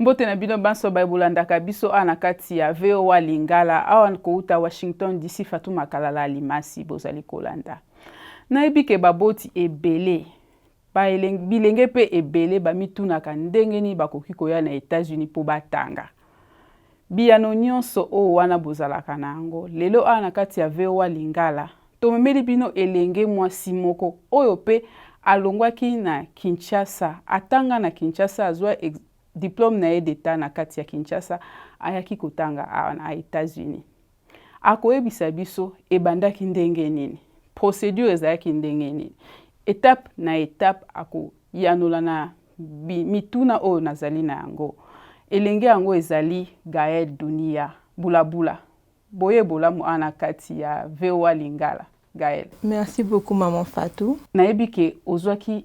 Mbote na bino banso baibulandaka biso ana kati ya VOA Lingala awa kouta Washington DC Fatuma Kalala Limasi bozali kolanda. Nayebi ke baboti ebele. Bilenge pe ebele bamitunaka ndenge ni bakoki koya na États-Unis po batanga. Biyano nyonso o wana bozalaka na yango. Lelo ana kati ya VOA Lingala. Tomemeli bino elenge mwasi moko oyo pe alongwaki na Kinshasa. Atanga na Kinshasa azwa diplôme na d'État na kati ya Kinshasa ayaki kotanga na États-Unis. Akoyebisa biso ebandaki ndenge nini. Procédure ezalaki ndenge nini. Étape na étape ako yanola na mituna oyo nazali na yango. Elenge yango ezali Gaël Dunia Bulabula. Boye bolamu ana kati ya VOA Lingala. Gaël. Merci beaucoup maman Fatou. Nayebi ke ozwaki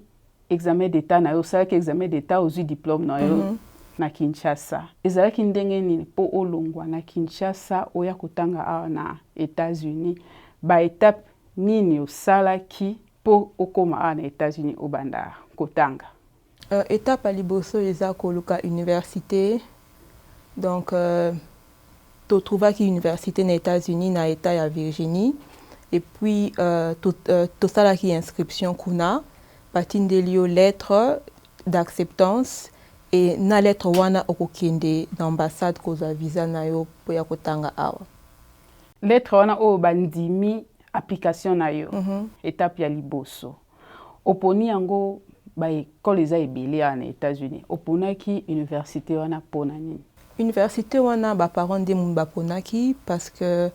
examen d'état na yo salaki examen d'état ozwi diplôme na yo na Kinshasa. Ezalaki ndenge nini po olongwa na Kinshasa oya kotanga awa na États-Unis. Ba étape nini osalaki po okoma awa na États-Unis obanda kotanga. Étape à liboso eza koluka université. Donc to trouvaki université na États-Unis na état ya Virginie. Et puis to salaki inscription kuna patindelio lettre d'acceptance et na lettre wana okokende d'ambassade koza visa na yo po ya kotanga awa. Lettre wana o bandimi application na yo. Étape ya liboso. Oponi yango ba école eza ebele na États-Unis. Oponaki université wana pona nini? Université wana ba parents de mun ba ponaki parce que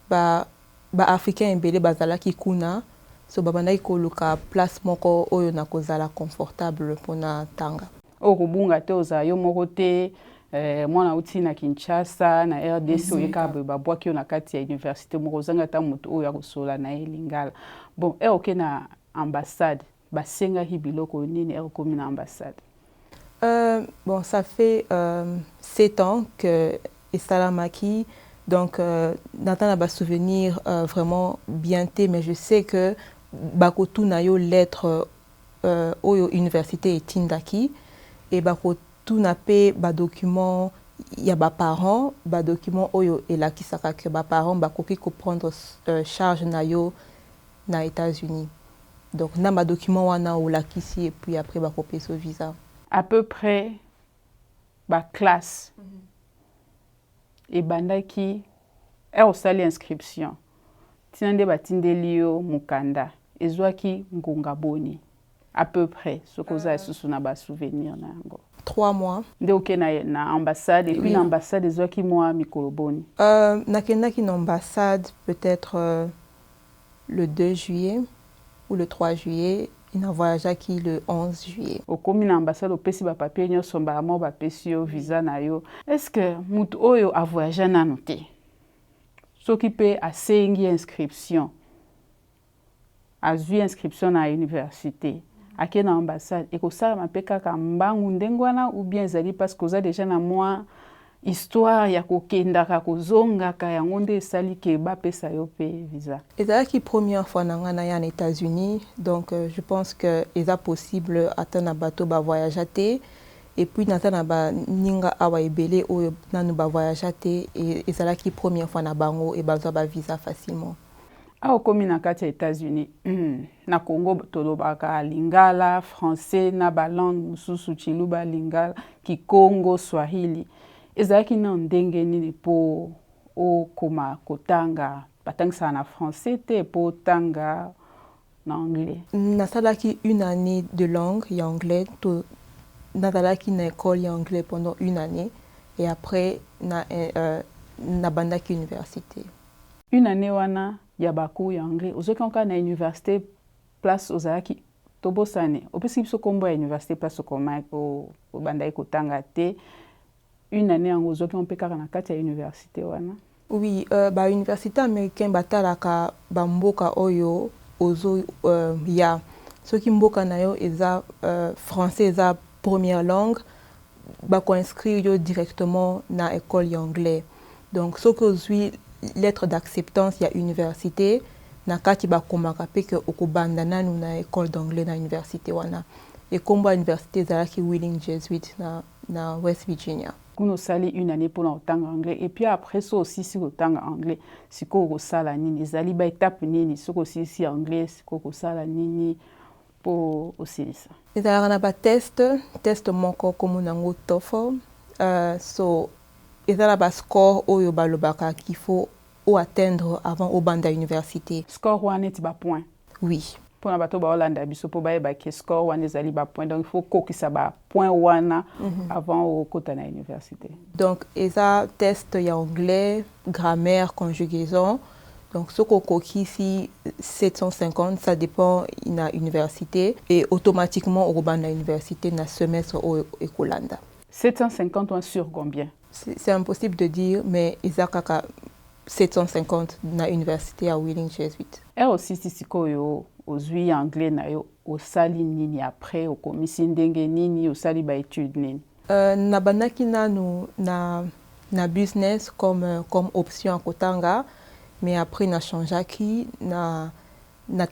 ba africain ebele bazalaki kuna. So babandaki koluka place moko oyo na kozala confortable pona tanga. Okubunga te oza yo moko te mwana uti na Kinshasa na RDC oyeka babwaki yo na kati ya université moko zanga ta mutu oyo akosola na Lingala. Bon, oke na ambassade basengaki biloko nini komi na ambassade? Bon, ça fait 7 ans que esalamaki. Donc, n'atteint pas souvenir vraiment bien té, mais je sais que bakotu na yo lettre oyo université etindaki et bakotu na pe ba document ya ba parents ba document oyo elakisaka que ba parents bakoki ko prendre charge na yo na États-Unis. Donc, na ba document wana olakisi et puis après bakopé so visa. À peu près ba classe. Et bandaki osali inscription tinande batindeli yo mukanda ezwaki ngonga boni à peu près sokoza susu na ba souvenir na yango 3 mois nde oke na ambassade et puis na ambassade ezwaki mwa mikolo boni nakendaki na ambassade peut-être le 2 juillet ou le 3 juillet. Il a voyagé le 11 juillet. Au komi na ambassade opesi ba papier nyonso mbamo ba pesi yo visa na yo. Est-ce que mutu oyo a voyagé nanu te? Soki pe asengi inscription. Azwi inscription na université. Ake na ambassade ekosala mapeka ka mbangu ndengwana ou bien ezali parce que oza déjà na moi histoire ya kokendaka kozongaka yango nde esali ke bapesa yo pe visa. Ezalaki première fois nanga na ya en États-Unis, donc je pense que eza possible atana bato ba voyager et puis natana ba ninga awa ebele oyo nanu ba voyager et ezalaki première fois na bango et bazwa ba visa facilement. Awa komi na kati ya États-Unis, na Congo tolobaka Lingala, français na ba langue mususu chiluba Lingala, Kikongo, Swahili. Ezalaki na ndenge nini po okoma kotanga batangisa na français te po tanga na anglais? Nasalaki une année de langue et anglais. Nasalaki na école en anglais pendant une année et après na bandaki université. Une année wana ya baku ya anglais. Ozoki onka na université place ozalaki tobosane. Opesi biso kombo ya université place okoma bandaki kotanga te. Une année en ozoki on peut kaka na kati ya université wana? Oui, ba université américaine batalaka bamboka oyo ozo ya soki mboka na yo eza français eza première langue bako inscrire yo directement na école anglais. Donc soki ozwi lettre d'acceptance ya université na kati bakomaka pe ke okobanda nanu na école d'anglais na université wana. Et kombo université ezalaki Wheeling Jesuit na na West Virginia. Kuno sali une année pour l'entendre anglais et puis après ça aussi si l'entendre anglais siko ko sala nini ezali ba étape nini siko si anglais siko ko sala nini pour aussi ça. Ezalaka na ba test moko comme nango TOEFL so ezala ba score oyo balobaka qu'il faut atteindre avant au banda université. Score wana ti ba point. Oui. Pour na bato ba Hollande biso po ba e ba ke score wana ezali ba point donc il faut ko kisa ba point wana avant au kota na université. Donc eza test ya anglais, grammaire, conjugaison. Donc ce qu'on coquille ici 750 ça dépend na université et automatiquement au banda université na semestre au Ecolanda. 750 sur combien? C'est impossible de dire mais eza kaka 750 na université à Wheeling Jesuit. Et aussi si koyo ozwi anglais na yo osali nini après okomisi ndenge nini osali ba étude nini? Na banaki nanu na business comme option à Kotanga mais après na changeaki na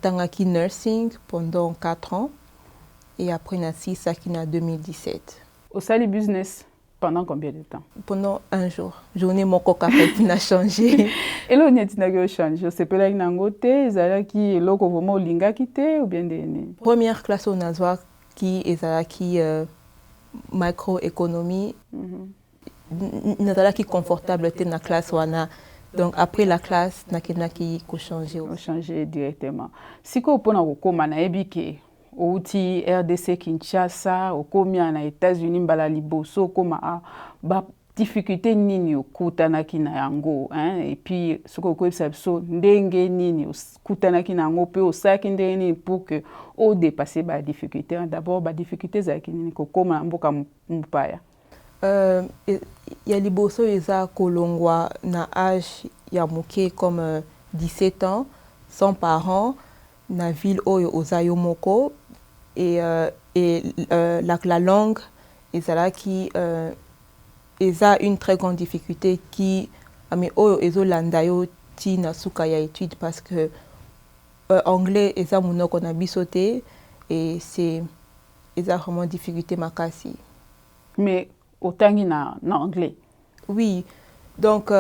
tangaki nursing pendant 4 ans et après na sisaki na 2017. Osali business pendant combien de temps? Pendant un jour. Journée moko kapel qui n'a changé. Et là, on a changé. C'est pas là que nangote, ezalaki eloko vraiment olinga kite ou bien de première classe on a zwa qui ezalaki microéconomie. Nazalaki confortable te na classe wana. Donc après la classe nakenaki ko changer. On changer directement. Siko pona kokoma na ebike outi RDC Kinshasa okomia na États-Unis mbala liboso okoma ba difficulté nini okutanaki na yango et puis soko koyebisa biso ndenge nini okutanaki na yango pe osaki ndenge nini pour que o dépasser ba difficulté d'abord ba difficulté ezalaki nini kokoma na mboka mopaya. Ya liboso eza kolongwa na âge ya moke comme 17 ans sans parents na ville oyo ozayo moko et la langue ezalaki eza une très grande difficulté qui mais oyo ezolanda yo ti na suka ya étude parce que anglais eza monoko na biso te et c'est eza vraiment difficulté makasi. Mais otangi na anglais? Oui, donc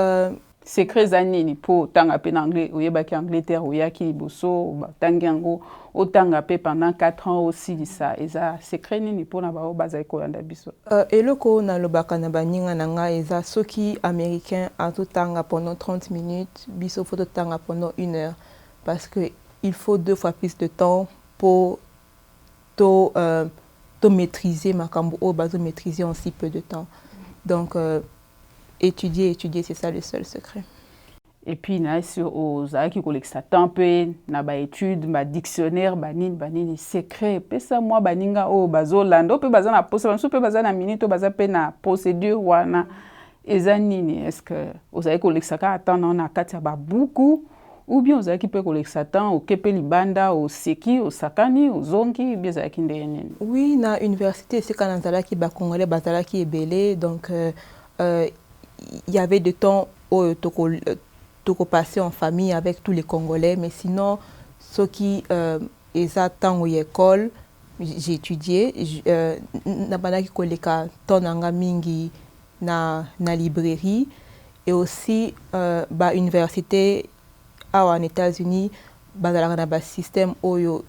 secret zanini pour tanga pe na anglais oyebaki Angleterre oyaki liboso tangi yango otanga pe pendant 4 ans aussi ça eza secret nini pour na ba bazai kolanda biso? Eloko na lobaka na baninga nanga eza soki américain atotanga pendant 30 minutes biso faut tanga pendant 1 heure parce que il faut 2 fois plus de temps pour to maîtriser makambo o bazo maîtriser en si peu de temps. Donc étudier, c'est ça le seul secret. Et puis na sur aux aki kolekisa tempe na ba étude ba dictionnaire banini secret pesa moi baninga o bazolanda pe bazana posa pe bazana minute bazana pe na procédure wana ezanini est-ce que aux aki kolekisa ka attendre na kati ba buku ou bien aux aki pe kolekisa temps au kepe libanda au seki au sakani au zongi bien za ki ndeni? Oui, na université c'est quand nazalaki ba congolais bazalaki ebele donc il y avait des temps où toko passé en famille avec tous les Congolais, mais sinon, ceux qui temps où école, j'ai étudié, n'abandaki koleka tonanga mingi na librairie et aussi ba université en États-Unis, bazalaka na ba système oyo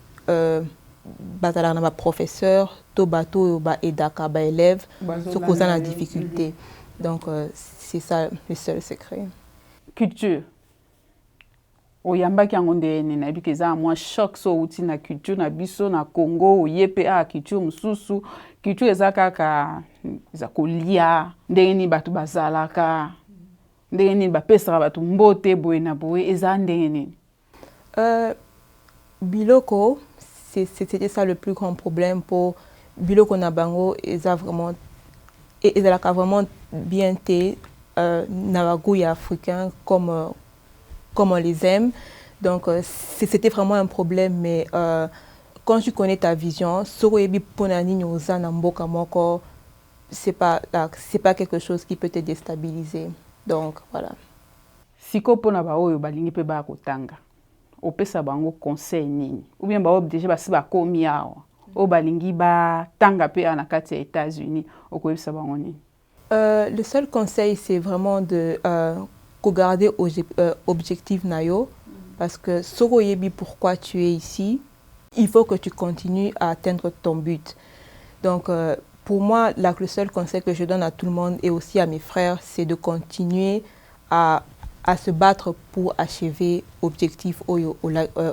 bazalaka na ba professeur, to bato ba edaka ba élèves, so koza na difficulté. Donc, c'est ça le seul secret. Culture. Oyambaki yango ndeni na biki za moi choc so uti na culture na biso na Congo yepe culture mususu culture ezakaka za kolia ndeni batu bazalaka ndeni bapesaka batu mbote boye na boye eza ndeni. Biloko c'était ça le plus grand problème pour biloko na bango eza vraiment vraiment bien té navagouille africain comme on les aime. Donc c'était vraiment un problème mais quand tu connais ta vision soroyebi ponani nyoza na mboka moko c'est pas quelque chose qui peut te déstabiliser. Donc voilà. Siko pona ba oyo balingi pe ba kotanga opesa bango conseil nini ou bien ba déjà basi ba komi awa o balingi batanga pe na kati ya États-Unis okoyebisa bango nini? Le seul conseil, c'est vraiment de regarder objectif nayo, parce que soko yebi pourquoi tu es ici, il faut que tu continues à atteindre ton but. Donc pour moi, le seul conseil que je donne à tout le monde et aussi à mes frères, c'est de continuer à se battre pour achever l'objectif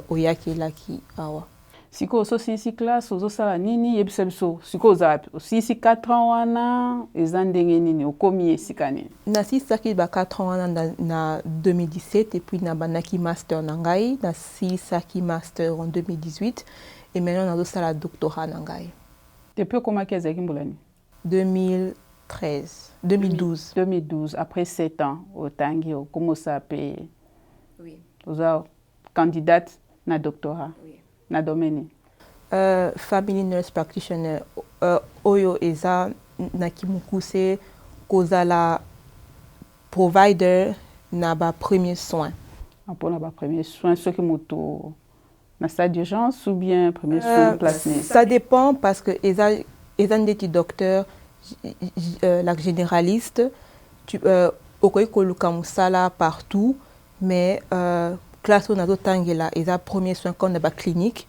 oyaki laki awa. Siko oso sisi classe ozo sala nini yebisa biso siko ozapi sisi 4 ans wana eza ndenge nini okomi esika nini? Nasisaki ba 4 ans wana na 2017 et puis na banaki master na ngai, nasisaki master en 2018 et maintenant nazo sala doctorat na ngai. Depuis okomaki ezalaki mbula nini? 2012. Après 7 ans otangi okomosa pe. Oui. Oza candidate na doctorat. Oui. Na domaine family nurse practitioner oyo eza na kimukuse kozala provider na ba premier soin. Pour na ba premier soin ce qui moto na stade d'urgence ou bien premier soin place née? Ça dépend parce que eza ndeti docteur la généraliste tu okoki koluka musala partout mais classe on a tangela eza premier soin comme na ba clinique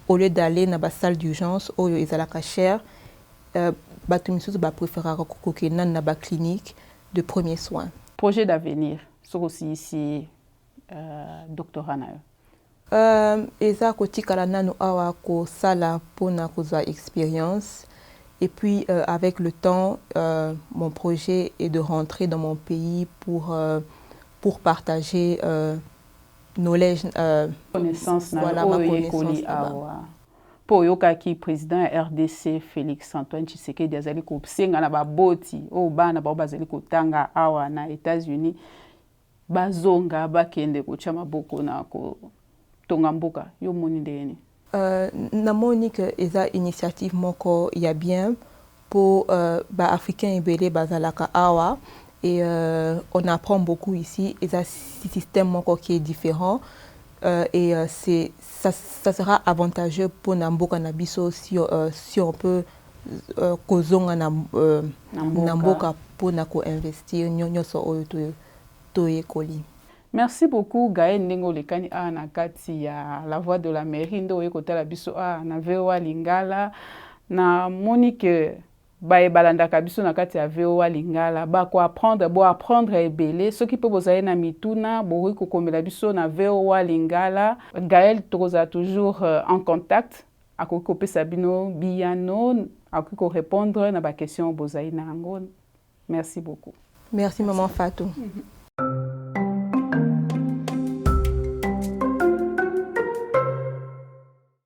au lieu d'aller na ba salle d'urgence oyo ezala ka cher bato misusu ba préférer kokokena na ba clinique de premier soin. Projet d'avenir sur aussi ici doctorat na yo eza kotikala nanu awa ko sala pona kozwa expérience et puis avec le temps mon projet est de rentrer dans mon pays pour partager knowledge connaissance na voilà ma connaissance awa po yokaki président ya RDC Félix Antoine Tshisekedi azali ko senga na baboti o bana ba bazali kotanga awa na États-Unis bazonga bakende kocha maboko na ko tonga mboka yo moni ndeni namoni que eza initiative moko ya bien pour ba africains ebele bazalaka awa. Et on apprend beaucoup ici, et ça système moko qui est différent et ça sera avantageux pour Namboka Nabiso si on peut kozonga Namboka pour nako investir nyonso oyo to ekoli. Merci beaucoup Gaël Ndingo Lekani na kati ya la voix de la mairie ndo ekotala biso na VOA Lingala na Monique bae balandaka biso na kati ya VOA Lingala ba ko apprendre ebele soki pe bozali na mituna boyi kokomela biso na VOA Lingala. Gaël tokoza toujours en contact akoki kopesa bino biyano akoki ko répondre na ba question bozali na yango. Merci beaucoup. Merci maman Fatou.